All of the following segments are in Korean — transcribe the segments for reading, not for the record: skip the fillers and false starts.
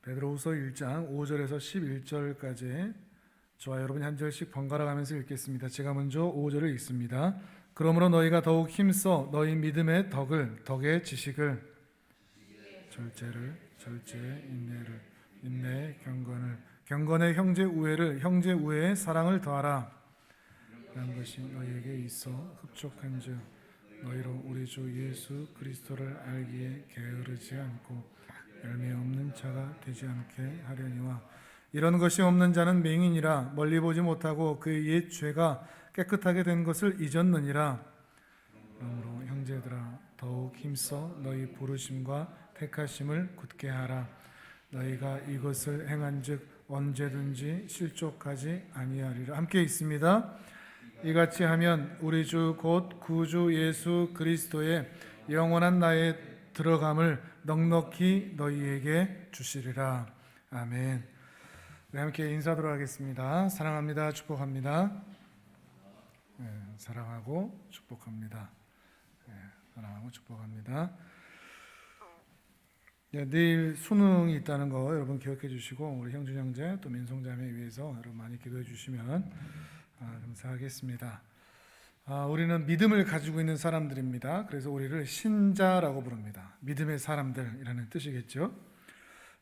베드로후서 1장 5절에서 11절까지 저와 여러분이 한 절씩 번갈아 가면서 읽겠습니다. 제가 먼저 5절을 읽습니다. 그러므로 너희가 더욱 힘써 너희 믿음의 덕의 지식을, 절제, 인내, 경건의 형제 우애에 사랑을 더하라. 이런 것이 너희에게 있어 흡족한즉 너희로 우리 주 예수 그리스도를 알기에 게으르지 않고 열매 없는 자가 되지 않게 하려니와 이런 것이 없는 자는 맹인이라 멀리 보지 못하고 그의 옛 죄가 깨끗하게 된 것을 잊었느니라. 그러므로 형제들아 더욱 힘써 너희 부르심과 택하심을 굳게 하라. 너희가 이것을 행한즉 언제든지 실족하지 아니하리라. 함께 있습니다. 이같이 하면 우리 주 곧 구주 예수 그리스도의 영원한 나에 들어감을 넉넉히 너희에게 주시리라. 아멘. 우리 함께 인사하도록 하겠습니다. 사랑합니다. 축복합니다. 사랑하고 축복합니다. 사랑하고 축복합니다. 내일 수능이 있다는 거 여러분 기억해 주시고 우리 형준 형제 또 민송자매 위해서 여러분 많이 기도해 주시면 감사하겠습니다. 우리는 믿음을 가지고 있는 사람들입니다. 그래서 우리를 신자라고 부릅니다. 믿음의 사람들이라는 뜻이겠죠.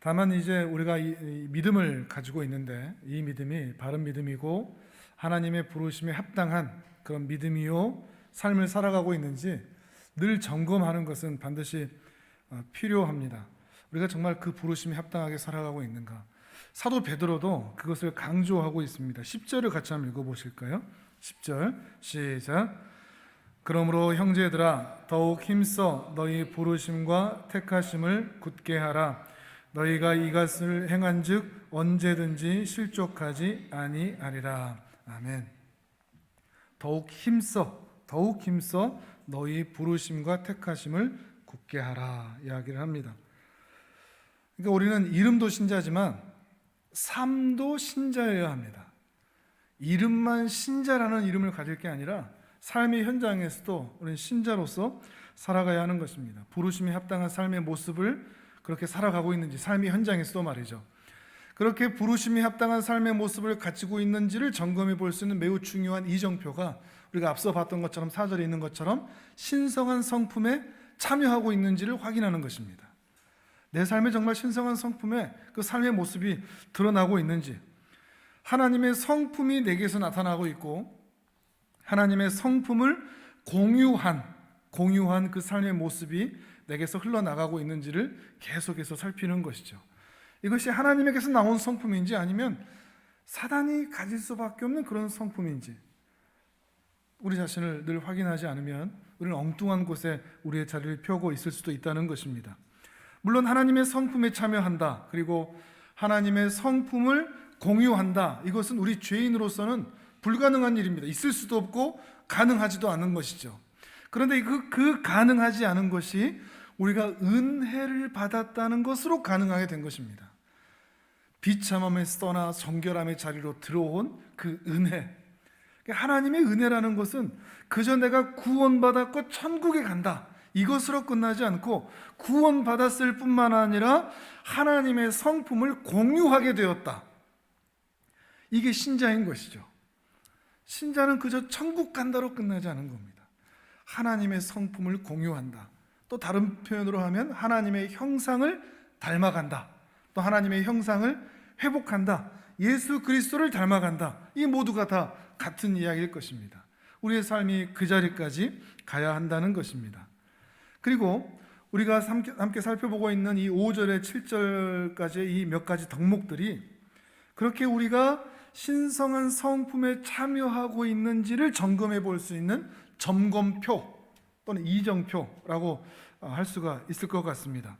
다만 이제 우리가 이 믿음을 가지고 있는데 이 믿음이 바른 믿음이고 하나님의 부르심에 합당한 그런 믿음이요 삶을 살아가고 있는지 늘 점검하는 것은 반드시 필요합니다. 우리가 정말 그 부르심에 합당하게 살아가고 있는가. 사도 베드로도 그것을 강조하고 있습니다. 10절을 같이 한번 읽어보실까요? 10절 시작. 그러므로 형제들아 더욱 힘써 너희 부르심과 택하심을 굳게 하라. 너희가 이것을 행한즉 언제든지 실족하지 아니하리라. 아멘. 더욱 힘써 너희 부르심과 택하심을 굳게 하라 이야기를 합니다. 그러니까 우리는 이름도 신자지만 삶도 신자여야 합니다. 이름만 신자라는 이름을 가질 게 아니라 삶의 현장에서도 우리는 신자로서 살아가야 하는 것입니다. 부르심에 합당한 삶의 모습을 그렇게 살아가고 있는지 삶의 현장에서도 말이죠. 그렇게 부르심에 합당한 삶의 모습을 가지고 있는지를 점검해 볼 수 있는 매우 중요한 이정표가 우리가 앞서 봤던 것처럼 4절에 있는 것처럼 신성한 성품에 참여하고 있는지를 확인하는 것입니다. 내 삶에 정말 신성한 성품에 그 삶의 모습이 드러나고 있는지, 하나님의 성품이 내게서 나타나고 있고 하나님의 성품을 공유한 그 삶의 모습이 내게서 흘러나가고 있는지를 계속해서 살피는 것이죠. 이것이 하나님에게서 나온 성품인지 아니면 사단이 가질 수밖에 없는 그런 성품인지 우리 자신을 늘 확인하지 않으면 우리는 엉뚱한 곳에 우리의 자리를 펴고 있을 수도 있다는 것입니다. 물론 하나님의 성품에 참여한다, 그리고 하나님의 성품을 공유한다, 이것은 우리 죄인으로서는 불가능한 일입니다. 있을 수도 없고 가능하지도 않은 것이죠. 그런데 그 가능하지 않은 것이 우리가 은혜를 받았다는 것으로 가능하게 된 것입니다. 비참함에서 떠나 정결함의 자리로 들어온 그 은혜, 하나님의 은혜라는 것은 그저 내가 구원받았고 천국에 간다 이것으로 끝나지 않고 구원받았을 뿐만 아니라 하나님의 성품을 공유하게 되었다. 이게 신자인 것이죠. 신자는 그저 천국 간다로 끝나지 않은 겁니다. 하나님의 성품을 공유한다. 또 다른 표현으로 하면 하나님의 형상을 닮아간다. 또 하나님의 형상을 회복한다. 예수 그리스도를 닮아간다. 이 모두가 다 같은 이야기일 것입니다. 우리의 삶이 그 자리까지 가야 한다는 것입니다. 그리고 우리가 함께 살펴보고 있는 이 5절에 7절까지의 이 몇 가지 덕목들이 그렇게 우리가 신성한 성품에 참여하고 있는지를 점검해 볼 수 있는 점검표 또는 이정표라고 할 수가 있을 것 같습니다.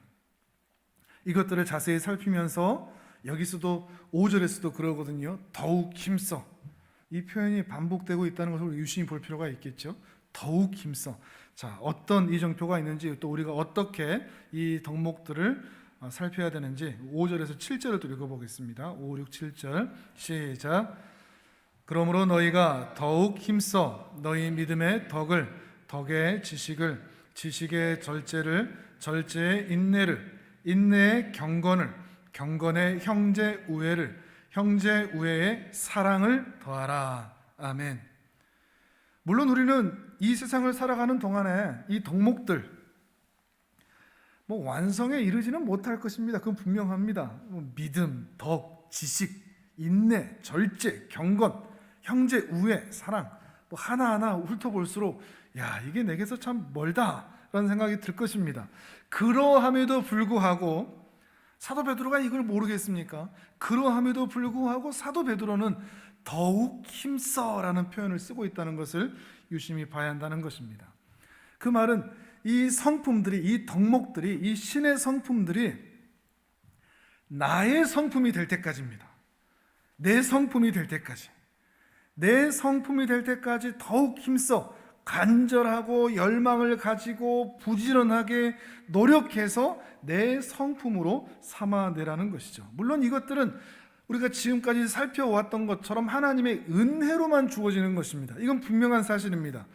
이것들을 자세히 살피면서 여기서도 5절에서도 그러거든요. 더욱 힘써. 이 표현이 반복되고 있다는 것을 우리 유심히 볼 필요가 있겠죠. 더욱 힘써. 자, 어떤 이정표가 있는지 또 우리가 어떻게 이 덕목들을 살펴야 되는지 5절에서 7절을 또 읽어보겠습니다. 5, 6, 7절 시작. 그러므로 너희가 더욱 힘써 너희 믿음의 덕의 지식의 절제의 인내의 경건의 형제 우애를, 형제 우애의 사랑을 더하라. 아멘. 물론 우리는 이 세상을 살아가는 동안에 이 덕목들 완성에 이르지는 못할 것입니다. 그건 분명합니다. 믿음, 덕, 지식, 인내, 절제, 경건, 형제 우애, 사랑 하나하나 훑어볼수록 이게 내게서 참 멀다라는 생각이 들 것입니다. 그러함에도 불구하고 사도 베드로가 이걸 모르겠습니까? 그러함에도 불구하고 사도 베드로는 더욱 힘써라는 표현을 쓰고 있다는 것을 유심히 봐야 한다는 것입니다. 그 말은 이 성품들이, 이 덕목들이, 이 신의 성품들이 나의 성품이 될 때까지입니다. 내 성품이 될 때까지, 내 성품이 될 때까지 더욱 힘써 간절하고 열망을 가지고 부지런하게 노력해서 내 성품으로 삼아내라는 것이죠. 물론 이것들은 우리가 지금까지 살펴왔던 것처럼 하나님의 은혜로만 주어지는 것입니다. 이건 분명한 사실입니다.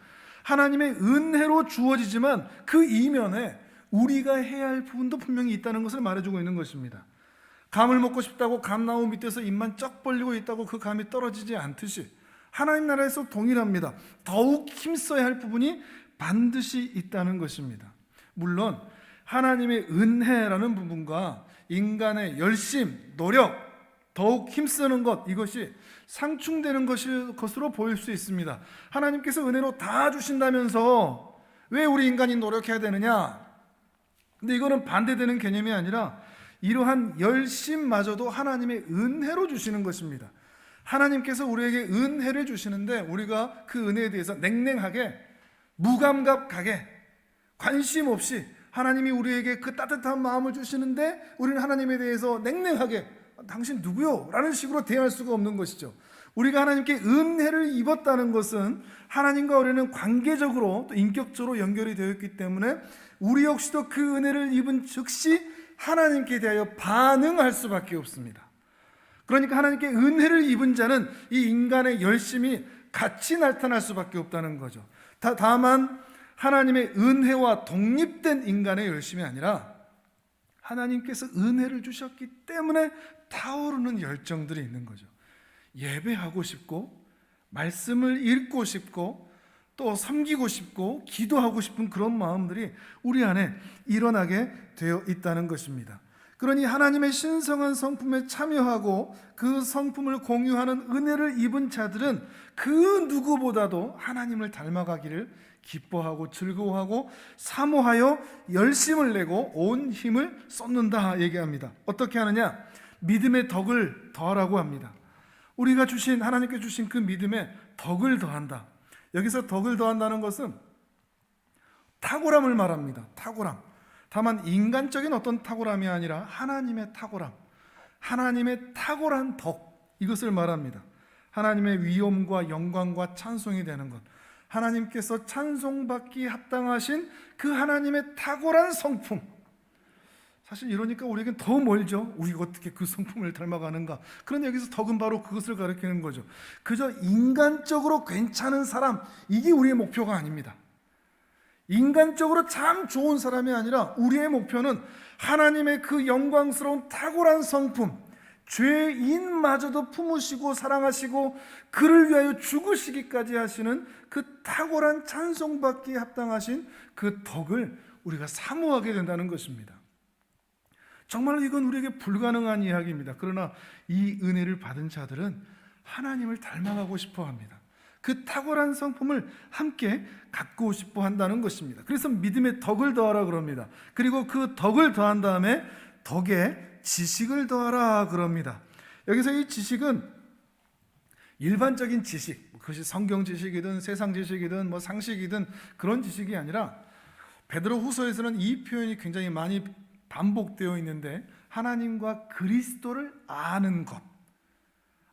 하나님의 은혜로 주어지지만 그 이면에 우리가 해야 할 부분도 분명히 있다는 것을 말해주고 있는 것입니다. 감을 먹고 싶다고 감나무 밑에서 입만 쩍 벌리고 있다고 그 감이 떨어지지 않듯이 하나님 나라에서 동일합니다. 더욱 힘써야 할 부분이 반드시 있다는 것입니다. 물론 하나님의 은혜라는 부분과 인간의 열심, 노력, 더욱 힘쓰는 것, 이것이 상충되는 것으로 보일 수 있습니다. 하나님께서 은혜로 다 주신다면서 왜 우리 인간이 노력해야 되느냐? 근데 이거는 반대되는 개념이 아니라 이러한 열심마저도 하나님의 은혜로 주시는 것입니다. 하나님께서 우리에게 은혜를 주시는데 우리가 그 은혜에 대해서 냉랭하게, 무감각하게, 관심 없이 하나님이 우리에게 그 따뜻한 마음을 주시는데 우리는 하나님에 대해서 냉랭하게 당신 누구요? 라는 식으로 대할 수가 없는 것이죠. 우리가 하나님께 은혜를 입었다는 것은 하나님과 우리는 관계적으로 또 인격적으로 연결이 되어 있기 때문에 우리 역시도 그 은혜를 입은 즉시 하나님께 대하여 반응할 수밖에 없습니다. 그러니까 하나님께 은혜를 입은 자는 이 인간의 열심이 같이 나타날 수밖에 없다는 거죠. 다만 하나님의 은혜와 독립된 인간의 열심이 아니라 하나님께서 은혜를 주셨기 때문에 타오르는 열정들이 있는 거죠. 예배하고 싶고 말씀을 읽고 싶고 또 섬기고 싶고 기도하고 싶은 그런 마음들이 우리 안에 일어나게 되어 있다는 것입니다. 그러니 하나님의 신성한 성품에 참여하고 그 성품을 공유하는 은혜를 입은 자들은 그 누구보다도 하나님을 닮아가기를 기뻐하고 즐거워하고 사모하여 열심을 내고 온 힘을 쏟는다 얘기합니다. 어떻게 하느냐? 믿음의 덕을 더하라고 합니다. 우리가 주신, 하나님께 주신 그 믿음에 덕을 더한다. 여기서 덕을 더한다는 것은 탁월함을 말합니다. 탁월함. 다만 인간적인 어떤 탁월함이 아니라 하나님의 탁월함, 하나님의 탁월한 덕, 이것을 말합니다. 하나님의 위엄과 영광과 찬송이 되는 것, 하나님께서 찬송받기 합당하신 그 하나님의 탁월한 성품. 사실 이러니까 우리에겐 더 멀죠. 우리가 어떻게 그 성품을 닮아가는가. 그런데 여기서 덕은 바로 그것을 가리키는 거죠. 그저 인간적으로 괜찮은 사람, 이게 우리의 목표가 아닙니다. 인간적으로 참 좋은 사람이 아니라 우리의 목표는 하나님의 그 영광스러운 탁월한 성품, 죄인마저도 품으시고 사랑하시고 그를 위하여 죽으시기까지 하시는 그 탁월한 찬송받기에 합당하신 그 덕을 우리가 사모하게 된다는 것입니다. 정말 이건 우리에게 불가능한 이야기입니다. 그러나 이 은혜를 받은 자들은 하나님을 닮아가고 싶어 합니다. 그 탁월한 성품을 함께 갖고 싶어 한다는 것입니다. 그래서 믿음의 덕을 더하라 그럽니다. 그리고 그 덕을 더한 다음에 덕에 지식을 더하라 그럽니다. 여기서 이 지식은 일반적인 지식, 그것이 성경 지식이든 세상 지식이든 상식이든 그런 지식이 아니라 베드로 후서에서는 이 표현이 굉장히 많이 반복되어 있는데 하나님과 그리스도를 아는 것,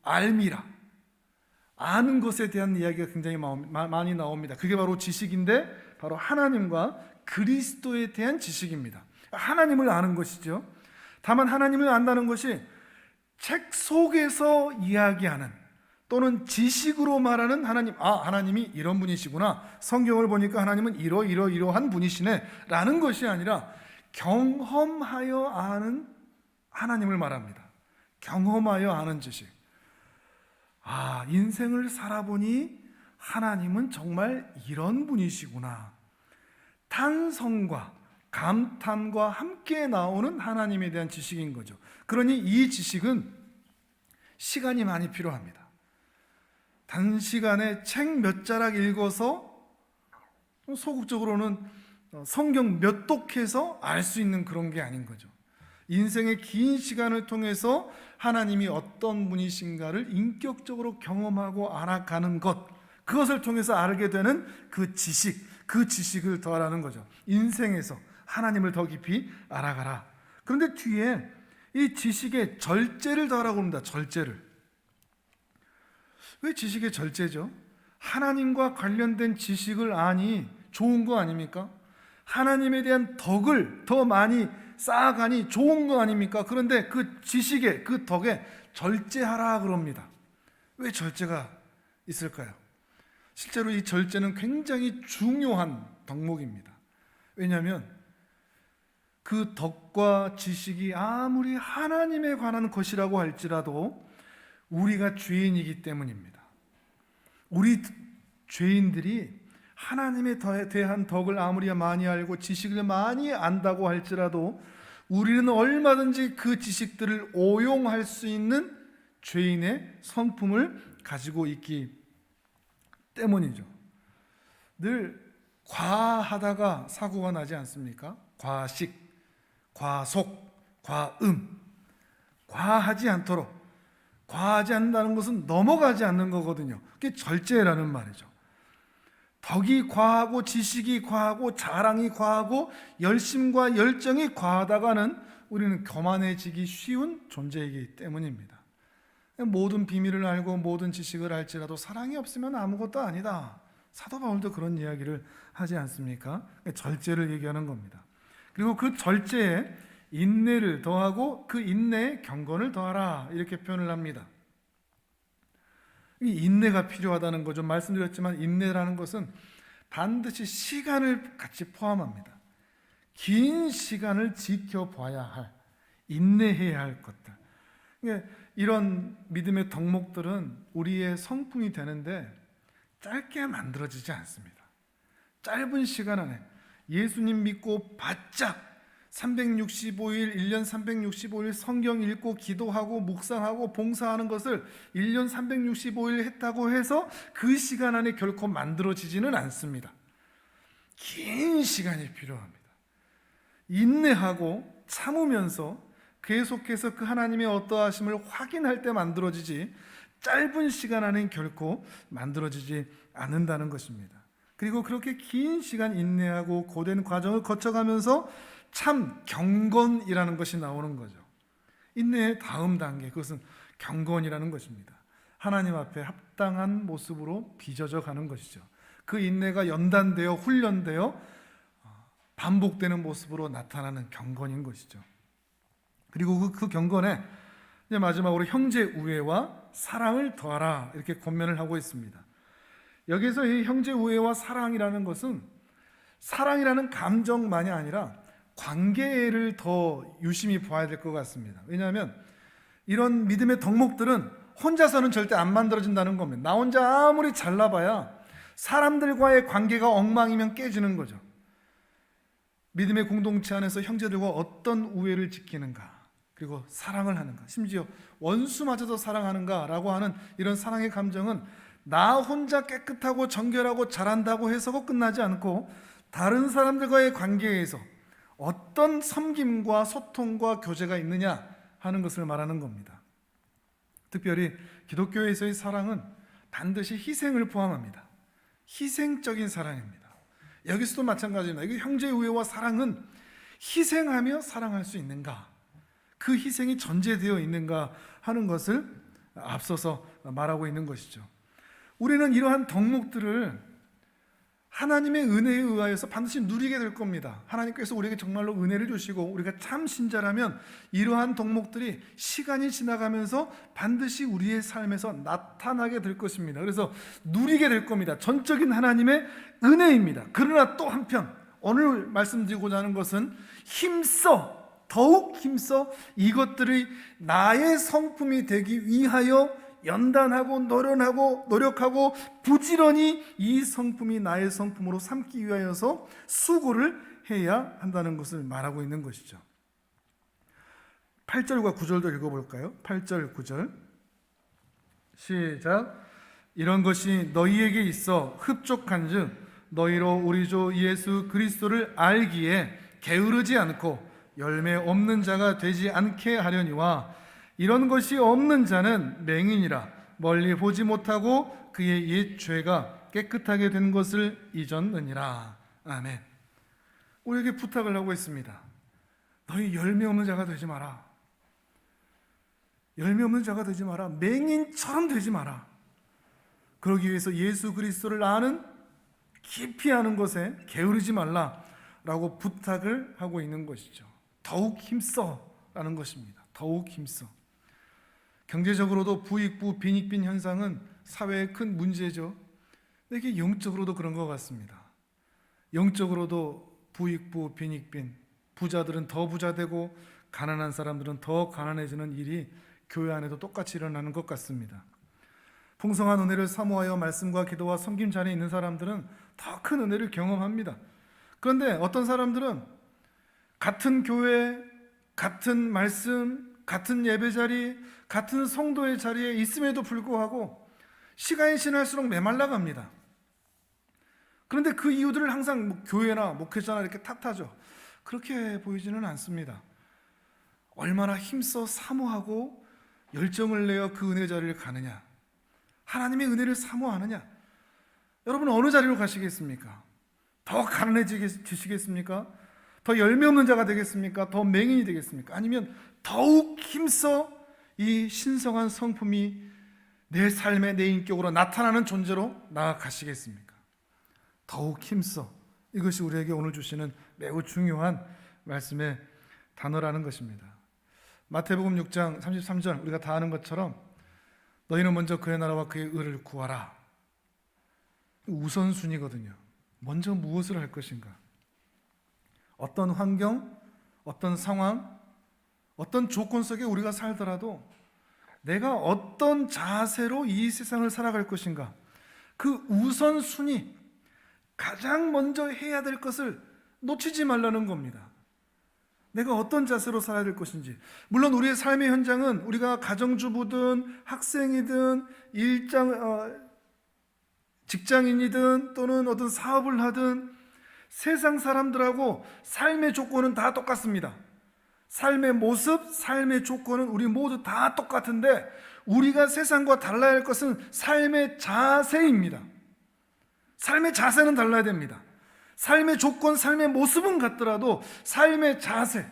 알미라, 아는 것에 대한 이야기가 굉장히 많이 나옵니다. 그게 바로 지식인데 바로 하나님과 그리스도에 대한 지식입니다. 하나님을 아는 것이죠. 다만 하나님을 안다는 것이 책 속에서 이야기하는 또는 지식으로 말하는 하나님, 하나님이 이런 분이시구나, 성경을 보니까 하나님은 이러한 분이시네 라는 것이 아니라 경험하여 아는 하나님을 말합니다. 경험하여 아는 지식. 인생을 살아보니 하나님은 정말 이런 분이시구나. 탄성과 감탄과 함께 나오는 하나님에 대한 지식인 거죠. 그러니 이 지식은 시간이 많이 필요합니다. 단시간에 책 몇 자락 읽어서, 소극적으로는 성경 몇 독해서 알 수 있는 그런 게 아닌 거죠. 인생의 긴 시간을 통해서 하나님이 어떤 분이신가를 인격적으로 경험하고 알아가는 것, 그것을 통해서 알게 되는 그 지식을 더하라는 거죠. 인생에서 하나님을 더 깊이 알아가라. 그런데 뒤에 이 지식에 절제를 더하라고 합니다. 절제를. 왜 지식의 절제죠? 하나님과 관련된 지식을 아니 좋은 거 아닙니까? 하나님에 대한 덕을 더 많이 쌓아가니 좋은 거 아닙니까? 그런데 그 지식에, 그 덕에 절제하라 그럽니다. 왜 절제가 있을까요? 실제로 이 절제는 굉장히 중요한 덕목입니다. 왜냐하면 그 덕과 지식이 아무리 하나님에 관한 것이라고 할지라도 우리가 죄인이기 때문입니다. 우리 죄인들이 하나님에 대한 덕을 아무리 많이 알고 지식을 많이 안다고 할지라도 우리는 얼마든지 그 지식들을 오용할 수 있는 죄인의 성품을 가지고 있기 때문이죠. 늘 과하다가 사고가 나지 않습니까? 과식, 과속, 과음. 과하지 않도록. 과하지 않는다는 것은 넘어가지 않는 거거든요. 그게 절제라는 말이죠. 덕이 과하고 지식이 과하고 자랑이 과하고 열심과 열정이 과하다가는 우리는 교만해지기 쉬운 존재이기 때문입니다. 모든 비밀을 알고 모든 지식을 알지라도 사랑이 없으면 아무것도 아니다. 사도 바울도 그런 이야기를 하지 않습니까? 절제를 얘기하는 겁니다. 그리고 그 절제에 인내를 더하고 그 인내에 경건을 더하라, 이렇게 표현을 합니다. 이 인내가 필요하다는 거죠. 말씀드렸지만 인내라는 것은 반드시 시간을 같이 포함합니다. 긴 시간을 지켜봐야 할, 인내해야 할 것들. 이런 믿음의 덕목들은 우리의 성품이 되는데 짧게 만들어지지 않습니다. 짧은 시간 안에 예수님 믿고 바짝 365일, 1년 365일 성경 읽고 기도하고 묵상하고 봉사하는 것을 1년 365일 했다고 해서 그 시간 안에 결코 만들어지지는 않습니다. 긴 시간이 필요합니다. 인내하고 참으면서 계속해서 그 하나님의 어떠하심을 확인할 때 만들어지지 짧은 시간 안에 결코 만들어지지 않는다는 것입니다. 그리고 그렇게 긴 시간 인내하고 고된 과정을 거쳐가면서 참 경건이라는 것이 나오는 거죠. 인내의 다음 단계, 그것은 경건이라는 것입니다. 하나님 앞에 합당한 모습으로 빚어져 가는 것이죠. 그 인내가 연단되어 훈련되어 반복되는 모습으로 나타나는 경건인 것이죠. 그리고 그 경건에 이제 마지막으로 형제 우애와 사랑을 더하라, 이렇게 권면을 하고 있습니다. 여기서 이 형제 우애와 사랑이라는 것은 사랑이라는 감정만이 아니라 관계를 더 유심히 봐야 될 것 같습니다. 왜냐하면 이런 믿음의 덕목들은 혼자서는 절대 안 만들어진다는 겁니다. 나 혼자 아무리 잘나봐야 사람들과의 관계가 엉망이면 깨지는 거죠. 믿음의 공동체 안에서 형제들과 어떤 우애를 지키는가, 그리고 사랑을 하는가, 심지어 원수마저도 사랑하는가라고 하는 이런 사랑의 감정은 나 혼자 깨끗하고 정결하고 잘한다고 해서 끝나지 않고 다른 사람들과의 관계에서 어떤 섬김과 소통과 교제가 있느냐 하는 것을 말하는 겁니다. 특별히 기독교에서의 사랑은 반드시 희생을 포함합니다. 희생적인 사랑입니다. 여기서도 마찬가지입니다. 이게 형제 우애와 사랑은 희생하며 사랑할 수 있는가, 그 희생이 전제되어 있는가 하는 것을 앞서서 말하고 있는 것이죠. 우리는 이러한 덕목들을 하나님의 은혜에 의하여서 반드시 누리게 될 겁니다. 하나님께서 우리에게 정말로 은혜를 주시고 우리가 참 신자라면 이러한 덕목들이 시간이 지나가면서 반드시 우리의 삶에서 나타나게 될 것입니다. 그래서 누리게 될 겁니다. 전적인 하나님의 은혜입니다. 그러나 또 한편 오늘 말씀드리고자 하는 것은 힘써 더욱 힘써 이것들이 나의 성품이 되기 위하여 연단하고 노력하고 부지런히 이 성품이 나의 성품으로 삼기 위하여서 수고를 해야 한다는 것을 말하고 있는 것이죠. 8절과 9절도 읽어볼까요? 8절 9절 시작. 이런 것이 너희에게 있어 흡족한즉 너희로 우리 주 예수 그리스도를 알기에 게으르지 않고 열매 없는 자가 되지 않게 하려니와 이런 것이 없는 자는 맹인이라 멀리 보지 못하고 그의 옛 죄가 깨끗하게 된 것을 잊었느니라. 아멘. 우리에게 부탁을 하고 있습니다. 너희 열매 없는 자가 되지 마라. 열매 없는 자가 되지 마라. 맹인처럼 되지 마라. 그러기 위해서 예수 그리스도를 아는 깊이 아는 것에 게으르지 말라라고 부탁을 하고 있는 것이죠. 더욱 힘써라는 것입니다. 더욱 힘써. 경제적으로도 부익부 빈익빈 현상은 사회의 큰 문제죠. 근데 이게 영적으로도 그런 것 같습니다. 영적으로도 부익부 빈익빈, 부자들은 더 부자되고 가난한 사람들은 더 가난해지는 일이 교회 안에도 똑같이 일어나는 것 같습니다. 풍성한 은혜를 사모하여 말씀과 기도와 섬김 자리에 있는 사람들은 더 큰 은혜를 경험합니다. 그런데 어떤 사람들은 같은 교회, 같은 말씀, 같은 예배 자리, 같은 성도의 자리에 있음에도 불구하고 시간이 지날수록 메말라갑니다. 그런데 그 이유들을 항상 교회나 목회자나 이렇게 탓하죠. 그렇게 보이지는 않습니다. 얼마나 힘써 사모하고 열정을 내어 그 은혜 자리를 가느냐, 하나님의 은혜를 사모하느냐. 여러분 어느 자리로 가시겠습니까? 더 가난해지시겠습니까? 더 열매 없는 자가 되겠습니까? 더 맹인이 되겠습니까? 아니면 더욱 힘써 이 신성한 성품이 내 삶의 내 인격으로 나타나는 존재로 나아가시겠습니까? 더욱 힘써. 이것이 우리에게 오늘 주시는 매우 중요한 말씀의 단어라는 것입니다. 마태복음 6장 33절 우리가 다 아는 것처럼 너희는 먼저 그의 나라와 그의 의를 구하라. 우선순위거든요. 먼저 무엇을 할 것인가? 어떤 환경, 어떤 상황, 어떤 조건 속에 우리가 살더라도 내가 어떤 자세로 이 세상을 살아갈 것인가? 그 우선순위, 가장 먼저 해야 될 것을 놓치지 말라는 겁니다. 내가 어떤 자세로 살아야 될 것인지. 물론 우리의 삶의 현장은 우리가 가정주부든 학생이든 직장인이든 또는 어떤 사업을 하든 세상 사람들하고 삶의 조건은 다 똑같습니다. 삶의 모습, 삶의 조건은 우리 모두 다 똑같은데 우리가 세상과 달라야 할 것은 삶의 자세입니다. 삶의 자세는 달라야 됩니다. 삶의 조건, 삶의 모습은 같더라도 삶의 자세,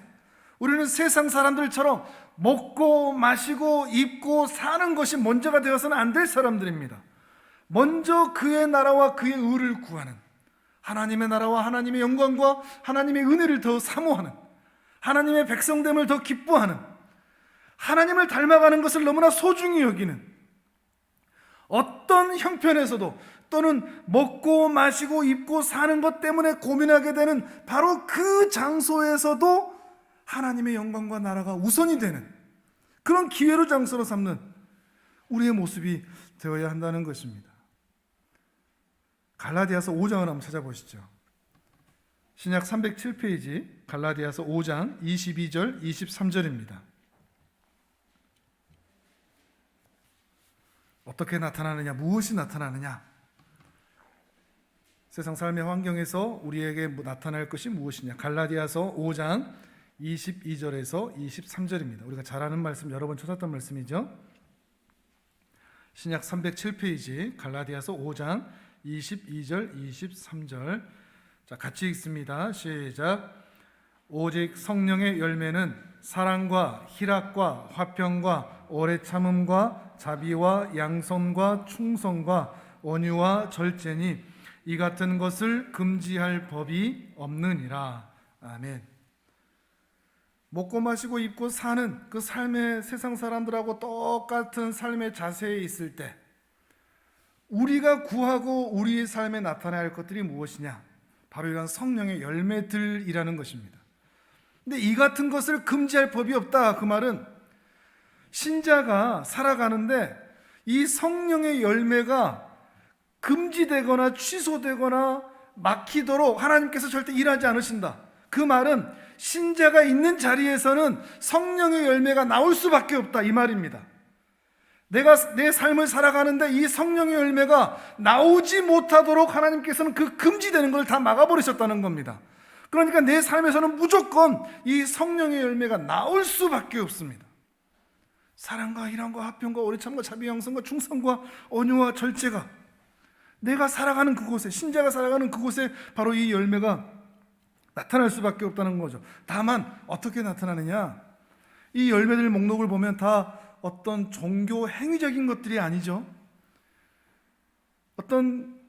우리는 세상 사람들처럼 먹고 마시고 입고 사는 것이 먼저가 되어서는 안 될 사람들입니다. 먼저 그의 나라와 그의 의를 구하는, 하나님의 나라와 하나님의 영광과 하나님의 은혜를 더 사모하는, 하나님의 백성됨을 더 기뻐하는, 하나님을 닮아가는 것을 너무나 소중히 여기는, 어떤 형편에서도 또는 먹고 마시고 입고 사는 것 때문에 고민하게 되는 바로 그 장소에서도 하나님의 영광과 나라가 우선이 되는 그런 기회로 장소로 삼는 우리의 모습이 되어야 한다는 것입니다. 갈라디아서 5장을 한번 찾아보시죠. 신약 307페이지 갈라디아서 5장 22절 23절입니다. 어떻게 나타나느냐? 무엇이 나타나느냐? 세상 삶의 환경에서 우리에게 나타날 것이 무엇이냐? 갈라디아서 5장 22절에서 23절입니다. 우리가 잘 아는 말씀, 여러 번 찾았던 말씀이죠. 신약 307페이지 갈라디아서 5장 22절 23절. 자, 같이 읽습니다. 시작. 오직 성령의 열매는 사랑과 희락과 화평과 오래 참음과 자비와 양선과 충성과 온유와 절제니 이 같은 것을 금지할 법이 없느니라. 아멘. 먹고 마시고 입고 사는 그 삶의 세상 사람들하고 똑같은 삶의 자세에 있을 때 우리가 구하고 우리의 삶에 나타나야 할 것들이 무엇이냐? 바로 이런 성령의 열매들이라는 것입니다. 근데 이 같은 것을 금지할 법이 없다. 그 말은 신자가 살아가는데 이 성령의 열매가 금지되거나 취소되거나 막히도록 하나님께서 절대 일하지 않으신다. 그 말은 신자가 있는 자리에서는 성령의 열매가 나올 수밖에 없다, 이 말입니다. 내가 내 삶을 살아가는데 이 성령의 열매가 나오지 못하도록 하나님께서는 그 금지되는 걸 다 막아버리셨다는 겁니다. 그러니까 내 삶에서는 무조건 이 성령의 열매가 나올 수밖에 없습니다. 사랑과 희랑과 화평과 오래참과 자비 양선과 충성과 온유와 절제가 내가 살아가는 그곳에, 신자가 살아가는 그곳에 바로 이 열매가 나타날 수밖에 없다는 거죠. 다만 어떻게 나타나느냐? 이 열매들 목록을 보면 다 어떤 종교 행위적인 것들이 아니죠. 어떤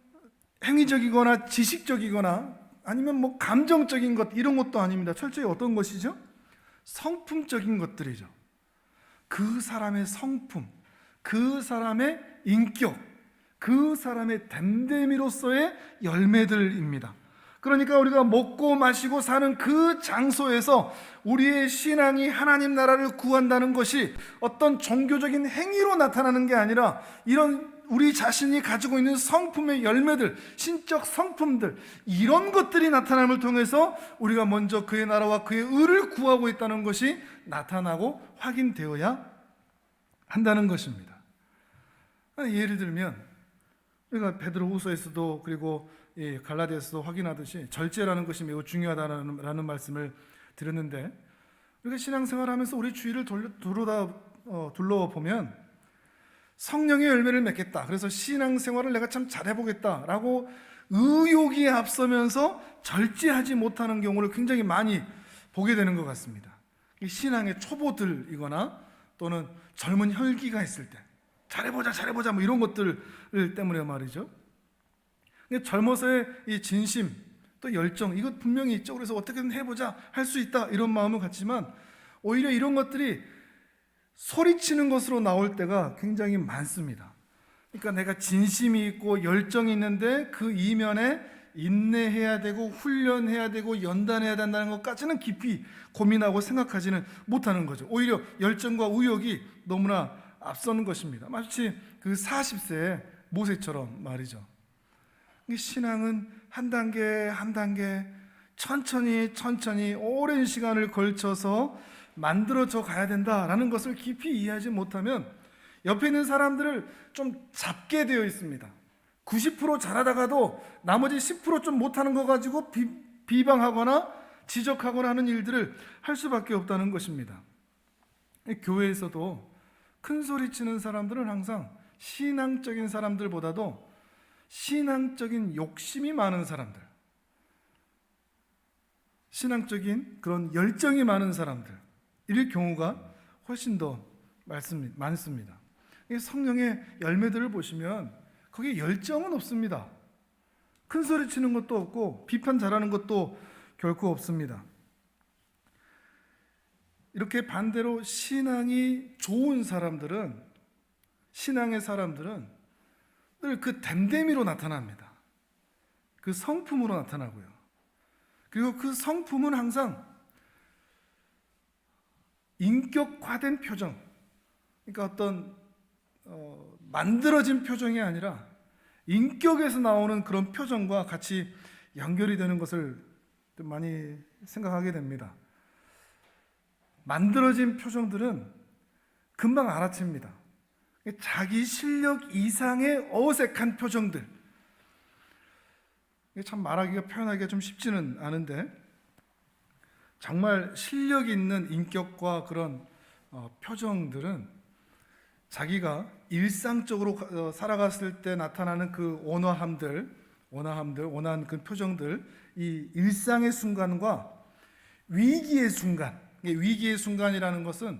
행위적이거나 지식적이거나 아니면 뭐 감정적인 것, 이런 것도 아닙니다. 철저히 어떤 것이죠? 성품적인 것들이죠. 그 사람의 성품, 그 사람의 인격, 그 사람의 됨됨이로서의 열매들입니다. 그러니까 우리가 먹고 마시고 사는 그 장소에서 우리의 신앙이 하나님 나라를 구한다는 것이 어떤 종교적인 행위로 나타나는 게 아니라 이런 우리 자신이 가지고 있는 성품의 열매들, 신적 성품들, 이런 것들이 나타남을 통해서 우리가 먼저 그의 나라와 그의 의를 구하고 있다는 것이 나타나고 확인되어야 한다는 것입니다. 예를 들면 우리가 베드로후서에서도 그리고 갈라디아서도 확인하듯이 절제라는 것이 매우 중요하다는 말씀을 드렸는데, 우리가 신앙생활하면서 우리 주위를 둘러보면 성령의 열매를 맺겠다, 그래서 신앙생활을 내가 참 잘해보겠다라고 의욕이 앞서면서 절제하지 못하는 경우를 굉장히 많이 보게 되는 것 같습니다. 신앙의 초보들이거나 또는 젊은 혈기가 있을 때 잘해보자 뭐 이런 것들 때문에 말이죠. 젊어서의 이 진심 또 열정, 이것 분명히 있죠. 그래서 어떻게든 해보자, 할 수 있다, 이런 마음은 같지만 오히려 이런 것들이 소리치는 것으로 나올 때가 굉장히 많습니다. 그러니까 내가 진심이 있고 열정이 있는데 그 이면에 인내해야 되고 훈련해야 되고 연단해야 된다는 것까지는 깊이 고민하고 생각하지는 못하는 거죠. 오히려 열정과 의욕이 너무나 앞서는 것입니다. 마치 그 40세 모세처럼 말이죠. 신앙은 한 단계 한 단계 천천히 오랜 시간을 걸쳐서 만들어져 가야 된다라는 것을 깊이 이해하지 못하면 옆에 있는 사람들을 좀 잡게 되어 있습니다. 90% 잘하다가도 나머지 10% 좀 못하는 거 가지고 비방하거나 지적하거나 하는 일들을 할 수밖에 없다는 것입니다. 교회에서도 큰 소리 치는 사람들은 항상 신앙적인 사람들보다도 신앙적인 욕심이 많은 사람들, 신앙적인 그런 열정이 많은 사람들, 이럴 경우가 훨씬 더 많습니다. 성령의 열매들을 보시면 거기에 열정은 없습니다. 큰 소리 치는 것도 없고 비판 잘하는 것도 결코 없습니다. 이렇게 반대로 신앙이 좋은 사람들은, 신앙의 사람들은 늘 그 됨됨이로 나타납니다. 그 성품으로 나타나고요. 그리고 그 성품은 항상 인격화된 표정, 그러니까 어떤 만들어진 표정이 아니라 인격에서 나오는 그런 표정과 같이 연결이 되는 것을 많이 생각하게 됩니다. 만들어진 표정들은 금방 알아챕니다. 자기 실력 이상의 어색한 표정들, 참 말하기가 표현하기가 좀 쉽지는 않은데 정말 실력 있는 인격과 그런 표정들은 자기가 일상적으로 살아갔을 때 나타나는 그 온화한 그 표정들, 이 일상의 순간과 위기의 순간, 위기의 순간이라는 것은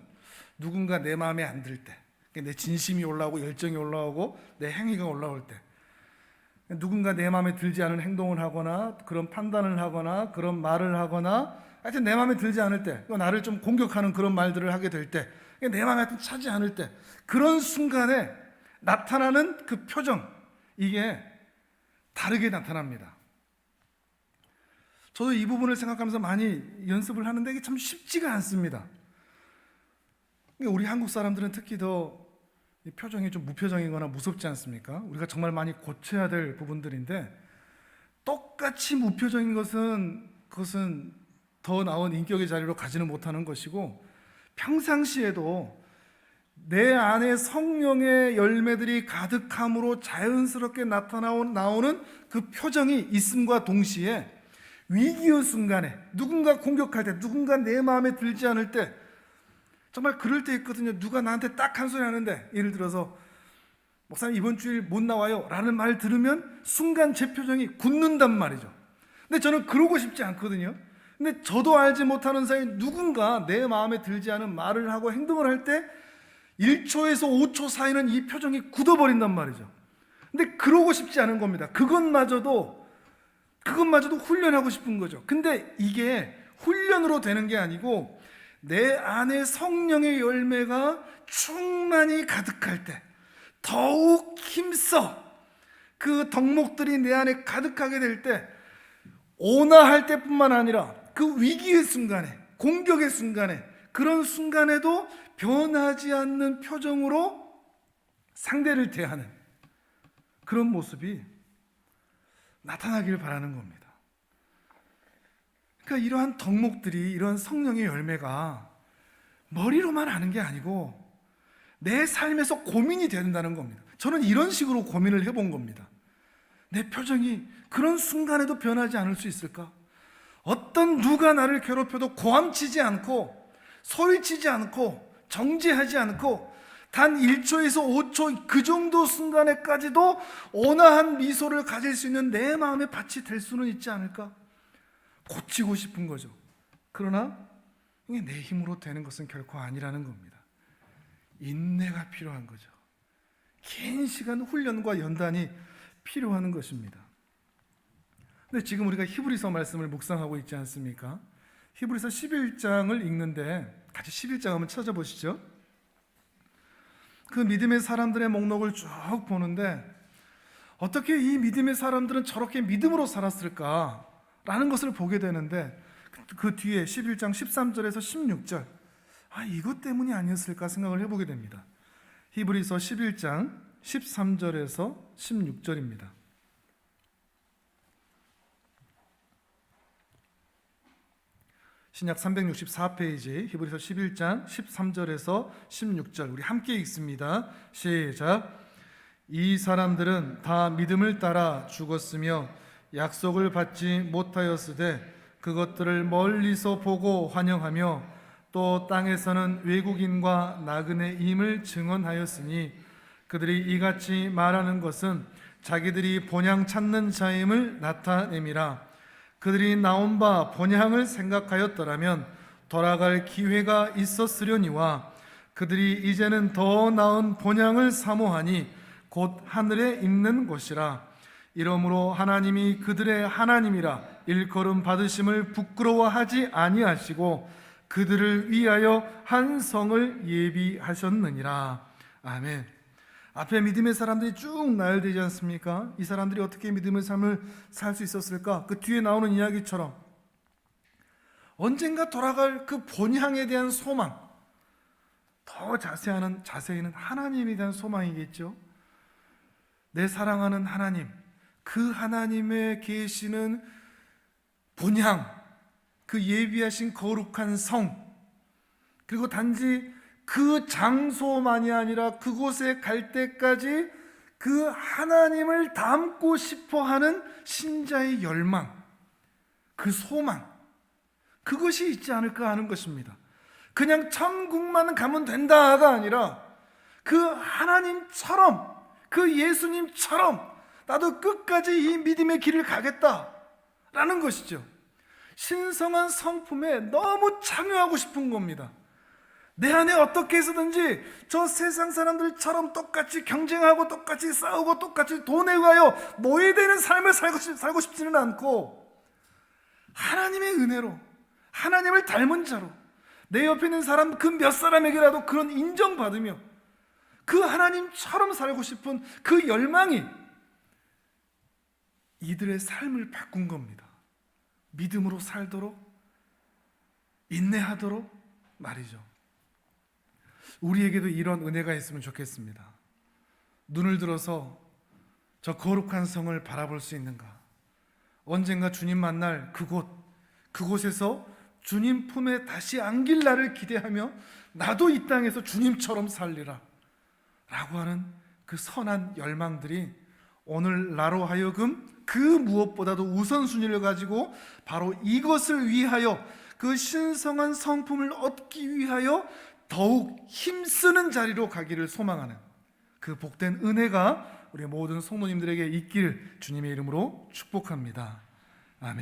누군가 내 마음에 안 들 때, 내 진심이 올라오고 열정이 올라오고 내 행위가 올라올 때, 누군가 내 마음에 들지 않은 행동을 하거나 그런 판단을 하거나 그런 말을 하거나 하여튼 내 마음에 들지 않을 때, 나를 좀 공격하는 그런 말들을 하게 될 때, 내 마음에 하여튼 차지 않을 때, 그런 순간에 나타나는 그 표정, 이게 다르게 나타납니다. 저도 이 부분을 생각하면서 많이 연습을 하는데 이게 참 쉽지가 않습니다. 우리 한국 사람들은 특히 더 표정이 좀 무표정이거나 무섭지 않습니까? 우리가 정말 많이 고쳐야 될 부분들인데, 똑같이 무표정인 그것은 더 나은 인격의 자리로 가지는 못하는 것이고, 평상시에도 내 안에 성령의 열매들이 가득함으로 자연스럽게 나오는 그 표정이 있음과 동시에 위기의 순간에, 누군가 공격할 때, 누군가 내 마음에 들지 않을 때, 정말 그럴 때 있거든요. 누가 나한테 딱 한 소리 하는데, 예를 들어서 목사님 이번 주일 못 나와요 라는 말 들으면 순간 제 표정이 굳는단 말이죠. 근데 저는 그러고 싶지 않거든요. 근데 저도 알지 못하는 사이 누군가 내 마음에 들지 않은 말을 하고 행동을 할 때 1초에서 5초 사이는 이 표정이 굳어버린단 말이죠. 근데 그러고 싶지 않은 겁니다. 그것마저도 훈련하고 싶은 거죠. 근데 이게 훈련으로 되는 게 아니고, 내 안에 성령의 열매가 충만히 가득할 때, 더욱 힘써 그 덕목들이 내 안에 가득하게 될 때, 온화할 때뿐만 아니라 그 위기의 순간에, 공격의 순간에, 그런 순간에도 변하지 않는 표정으로 상대를 대하는 그런 모습이 나타나길 바라는 겁니다. 그러니까 이러한 덕목들이, 이러한 성령의 열매가 머리로만 아는 게 아니고 내 삶에서 고민이 된다는 겁니다. 저는 이런 식으로 고민을 해본 겁니다. 내 표정이 그런 순간에도 변하지 않을 수 있을까? 어떤 누가 나를 괴롭혀도 고함치지 않고, 소리치지 않고, 정죄하지 않고, 단 1초에서 5초 그 정도 순간에까지도 온화한 미소를 가질 수 있는 내 마음의 밭이 될 수는 있지 않을까? 고치고 싶은 거죠. 그러나 이게 내 힘으로 되는 것은 결코 아니라는 겁니다. 인내가 필요한 거죠. 긴 시간 훈련과 연단이 필요한 것입니다. 근데 지금 우리가 히브리서 말씀을 묵상하고 있지 않습니까? 히브리서 11장을 읽는데 같이 11장 한번 찾아보시죠. 그 믿음의 사람들의 목록을 쭉 보는데, 어떻게 이 믿음의 사람들은 저렇게 믿음으로 살았을까라는 것을 보게 되는데, 그 뒤에 11장 13절에서 16절, 이것 때문이 아니었을까 생각을 해보게 됩니다. 히브리서 11장 13절에서 16절입니다. 신약 364페이지 히브리서 11장 13절에서 16절, 우리 함께 읽습니다. 시작. 이 사람들은 다 믿음을 따라 죽었으며 약속을 받지 못하였으되 그것들을 멀리서 보고 환영하며 또 땅에서는 외국인과 나그네임을 증언하였으니 그들이 이같이 말하는 것은 자기들이 본향 찾는 자임을 나타냄이라. 그들이 나온 바 본향을 생각하였더라면 돌아갈 기회가 있었으려니와 그들이 이제는 더 나은 본향을 사모하니 곧 하늘에 있는 곳이라. 이러므로 하나님이 그들의 하나님이라 일컬음 받으심을 부끄러워하지 아니하시고 그들을 위하여 한 성을 예비하셨느니라. 아멘. 앞에 믿음의 사람들이 쭉 나열되지 않습니까? 이 사람들이 어떻게 믿음의 삶을 살 수 있었을까? 그 뒤에 나오는 이야기처럼 언젠가 돌아갈 그 본향에 대한 소망, 더 자세히는 하나님에 대한 소망이겠죠. 내 사랑하는 하나님, 그 하나님의 계시는 본향, 그 예비하신 거룩한 성, 그리고 단지 그 장소만이 아니라 그곳에 갈 때까지 그 하나님을 닮고 싶어 하는 신자의 열망, 그 소망, 그것이 있지 않을까 하는 것입니다. 그냥 천국만 가면 된다가 아니라 그 하나님처럼, 그 예수님처럼 나도 끝까지 이 믿음의 길을 가겠다라는 것이죠. 신성한 성품에 너무 참여하고 싶은 겁니다. 내 안에 어떻게 해서든지 저 세상 사람들처럼 똑같이 경쟁하고 똑같이 싸우고 똑같이 돈에 의하여 노예되는 삶을 살고 싶지는 않고, 하나님의 은혜로, 하나님을 닮은 자로 내 옆에 있는 사람 그 몇 사람에게라도 그런 인정받으며 그 하나님처럼 살고 싶은 그 열망이 이들의 삶을 바꾼 겁니다. 믿음으로 살도록, 인내하도록 말이죠. 우리에게도 이런 은혜가 있으면 좋겠습니다. 눈을 들어서 저 거룩한 성을 바라볼 수 있는가? 언젠가 주님 만날 그곳에서 주님 품에 다시 안길 날을 기대하며 나도 이 땅에서 주님처럼 살리라 라고 하는 그 선한 열망들이 오늘 나로 하여금 그 무엇보다도 우선순위를 가지고 바로 이것을 위하여, 그 신성한 성품을 얻기 위하여 더욱 힘쓰는 자리로 가기를 소망하는 그 복된 은혜가 우리 모든 성도님들에게 있기를 주님의 이름으로 축복합니다. 아멘.